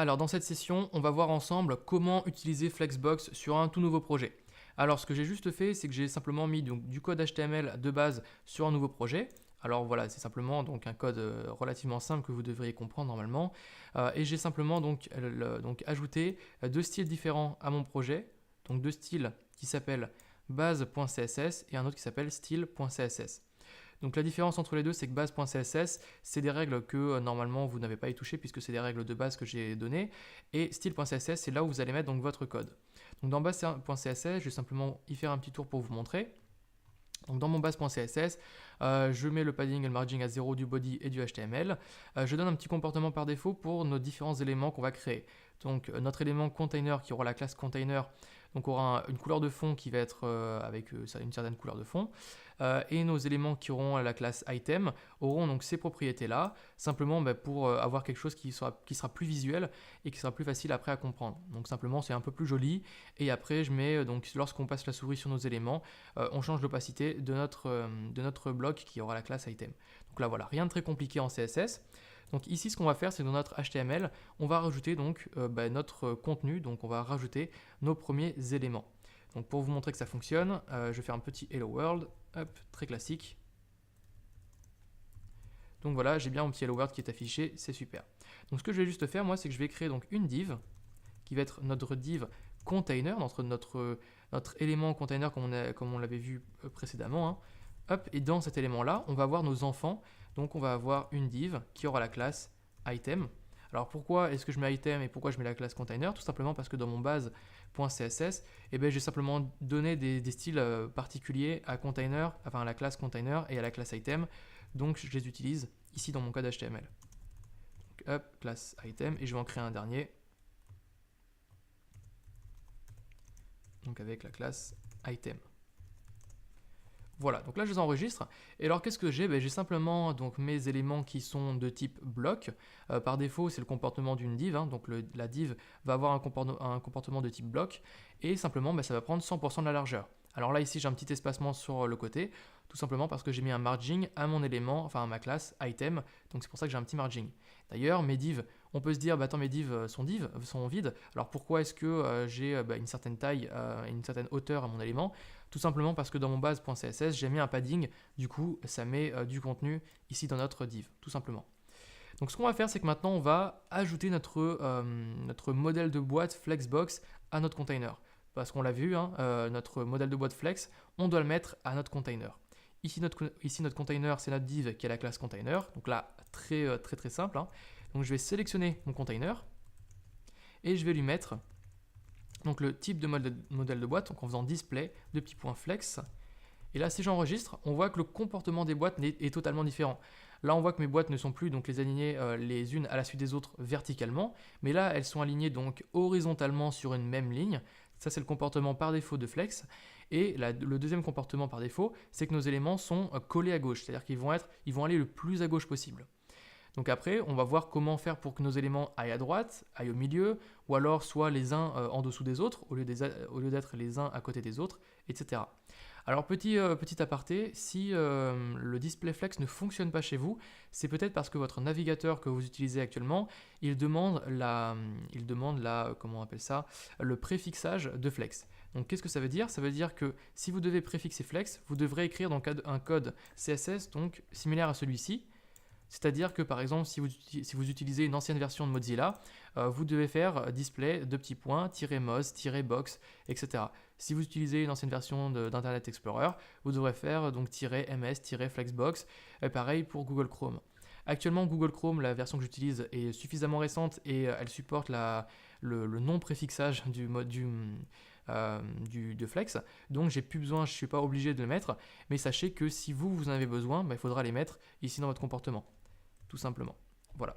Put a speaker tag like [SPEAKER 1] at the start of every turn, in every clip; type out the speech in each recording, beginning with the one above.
[SPEAKER 1] Alors dans cette session, on va voir ensemble comment utiliser Flexbox sur un tout nouveau projet. Alors ce que j'ai juste fait, c'est que j'ai simplement mis donc, du code HTML de base sur un nouveau projet. Alors voilà, c'est simplement donc un code relativement simple que vous devriez comprendre normalement. Et j'ai simplement donc ajouté deux styles différents à mon projet. Donc deux styles qui s'appellent base.css et un autre qui s'appelle style.css. Donc la différence entre les deux, c'est que base.css, c'est des règles que normalement vous n'avez pas y touché puisque c'est des règles de base que j'ai données. Et style.css, c'est là où vous allez mettre donc votre code. Donc dans base.css, je vais simplement y faire un petit tour pour vous montrer. Donc dans mon base.css, je mets le padding et le margin à 0 du body et du HTML. Je donne un petit comportement par défaut pour nos différents éléments qu'on va créer. Donc notre élément container qui aura la classe container donc aura une couleur de fond qui va être avec une certaine couleur de fond. Et nos éléments qui auront la classe item auront donc ces propriétés-là, simplement pour avoir quelque chose qui sera plus visuel et qui sera plus facile après à comprendre. Donc simplement c'est un peu plus joli. Et après je mets, donc lorsqu'on passe la souris sur nos éléments, on change l'opacité de notre bloc qui aura la classe item. Donc là voilà, rien de très compliqué en CSS. Donc ici, ce qu'on va faire, c'est que dans notre HTML, on va rajouter donc notre contenu, donc on va rajouter nos premiers éléments. Donc pour vous montrer que ça fonctionne, je vais faire un petit Hello World, hop, très classique. Donc voilà, j'ai bien mon petit Hello World qui est affiché, c'est super. Donc ce que je vais juste faire, moi, c'est que je vais créer donc une div, qui va être notre div container, notre élément container comme on l'avait vu précédemment. Hein. Hop, et dans cet élément-là, on va avoir nos enfants. Donc on va avoir une div qui aura la classe item. Alors pourquoi est-ce que je mets item et pourquoi je mets la classe container? Tout simplement parce que dans mon base.css, j'ai simplement donné des styles particuliers à container, enfin à la classe container et à la classe item. Donc je les utilise ici dans mon code HTML. Donc hop, classe item, et je vais en créer un dernier. Donc avec la classe item. Voilà, donc là je les enregistre. Et alors qu'est-ce que j'ai? J'ai simplement donc mes éléments qui sont de type bloc. Par défaut, c'est le comportement d'une div. Hein, donc la div va avoir un comportement de type bloc. Et simplement, ça va prendre 100% de la largeur. Alors là, ici, j'ai un petit espacement sur le côté. Tout simplement parce que j'ai mis un margin à mon élément, enfin à ma classe item. Donc c'est pour ça que j'ai un petit margin. D'ailleurs, mes divs, on peut se dire, attends, mes divs sont vides. Alors pourquoi est-ce que j'ai une certaine taille et une certaine hauteur à mon élément? Tout simplement parce que dans mon base.css, j'ai mis un padding, du coup, ça met du contenu ici dans notre div, tout simplement. Donc ce qu'on va faire, c'est que maintenant, on va ajouter notre modèle de boîte Flexbox à notre container. Parce qu'on l'a vu, hein, notre modèle de boîte Flex, on doit le mettre à notre container. Ici, notre container, c'est notre div qui a la classe container. Donc là, très simple. Hein. Donc je vais sélectionner mon container et je vais lui mettre donc le type de modèle de boîte, donc en faisant display, de petits points flex. Et là, si j'enregistre, on voit que le comportement des boîtes est totalement différent. Là, on voit que mes boîtes ne sont plus donc les alignées les unes à la suite des autres verticalement, mais là, elles sont alignées donc horizontalement sur une même ligne. Ça, c'est le comportement par défaut de Flex. Et le deuxième comportement par défaut, c'est que nos éléments sont collés à gauche, c'est-à-dire qu'ils vont aller le plus à gauche possible. Donc après, on va voir comment faire pour que nos éléments aillent à droite, aillent au milieu, ou alors soit les uns en dessous des autres, au lieu d'être les uns à côté des autres, etc. Alors petit aparté, si le display flex ne fonctionne pas chez vous, c'est peut-être parce que votre navigateur que vous utilisez actuellement, il demande comment on appelle ça, le préfixage de flex. Donc qu'est-ce que ça veut dire? Ça veut dire que si vous devez préfixer flex, vous devrez écrire donc un code CSS donc similaire à celui-ci. C'est-à-dire que par exemple, si vous utilisez une ancienne version de Mozilla, vous devez faire display de petits points, -moz, -box, etc. Si vous utilisez une ancienne version d'Internet Explorer, vous devrez faire donc -ms, -flexbox, pareil pour Google Chrome. Actuellement, Google Chrome, la version que j'utilise, est suffisamment récente et elle supporte le non-préfixage de flex, donc j'ai plus besoin, je ne suis pas obligé de le mettre, mais sachez que si vous en avez besoin, il faudra les mettre ici dans votre comportement. Tout simplement. Voilà.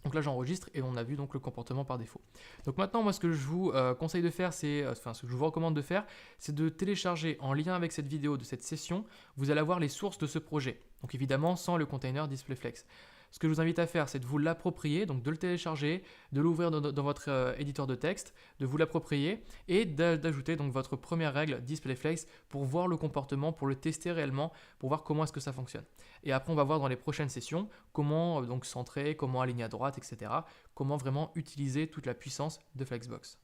[SPEAKER 1] Donc là j'enregistre et on a vu donc le comportement par défaut. Donc maintenant moi ce que je vous conseille de faire, ce que je vous recommande de faire, c'est de télécharger en lien avec cette vidéo de cette session, vous allez avoir les sources de ce projet. Donc évidemment sans le container DisplayFlex. Ce que je vous invite à faire, c'est de vous l'approprier, donc de le télécharger, de l'ouvrir dans votre éditeur de texte, de vous l'approprier et d'ajouter donc votre première règle DisplayFlex pour voir le comportement, pour le tester réellement, pour voir comment est-ce que ça fonctionne. Et après, on va voir dans les prochaines sessions comment donc centrer, comment aligner à droite, etc. Comment vraiment utiliser toute la puissance de Flexbox.